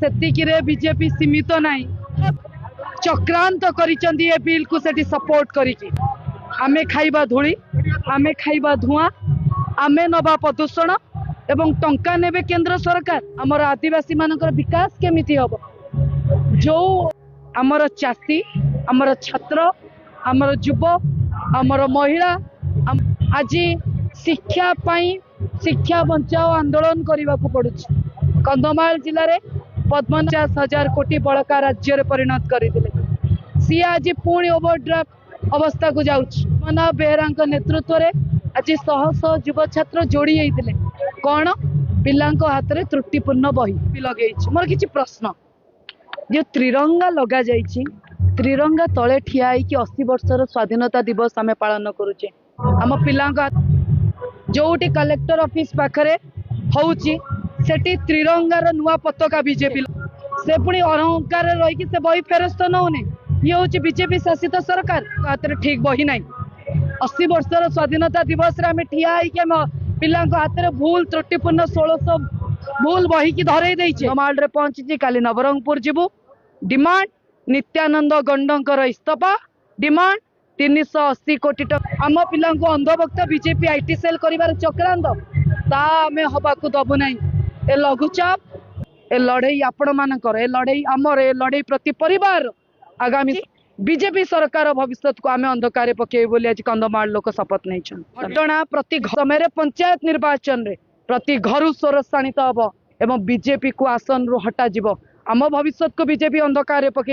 सेतिकिरे BJP सीमित नहीं चक्रांत करिचंदी ए bill को सेठी सपोर्ट करिकी आमे खाइबा धूली आमे खाइबा धुआं आमे नबा प्रदूषण एवं टंका नेबे केंद्र सरकार आमर आदिवासी मानकर विकास केमिति हबो जो आमर चाषी आमर छात्र आमर युव आमर महिला आज शिक्षा पाई शिक्षा बंचाओ आंदोलन करने को पड़ुछि कंधमाल जिले में 50,000 कोटी बड़का राज्य रे परिणत करथिले सी आज पुणी ओवरड्राफ्ट अवस्था को जाउछि मना बेहरा नेतृत्व रे आज शह शह युव छात्र जोड़ी होइतिले कौन पिलांको हाथ रे त्रुटिपूर्ण बही लगे मोर किछि प्रश्न जो त्रिरंगा लगा जाइछि त्रिरंगा तले ठिया कि 80 वर्षर स्वाधीनता दिवस आम पालन करुचे आम पिला जोटी कलेक्टर ऑफिस पाखरे होउची सेठी त्रिरंगार नुआ पताका बीजेपी से पुणी अहंकार रही से बही फेरस्त नौने ये हूँ बीजेपी शासित सरकार हाथ में ठीक बही ना 80 वर्षर स्वाधीनता दिवस रे आम ठिया पिला हाथ में भूल त्रुटिपूर्ण 1600 भूल बही की धरई देइछे कमाल रे पहुंची काली नवरंगपुर जीवु डिमांड नित्यानंद गंडकर इस्तफा डिमांड 380 कोटी टका आम पिला अंधभक्त बीजेपी आईटी सेल कर चक्रांत तामें हवा को दबु ना ए लघुचाप ए लड़ई आपण मानकर ए लड़ई आमर ए लड़ई प्रति परिवार आगामी बीजेपी सरकार भविष्य को आम अंधकार पकड़ बोली आज कंधमाल लोक शपथ नहीं घटना प्रति समय पंचायत निर्वाचन रे प्रति घर स्वर शाणित हम एवं बीजेपी को आसन रु हटा आम भविष्य को बीजेपी अंधकार पकड़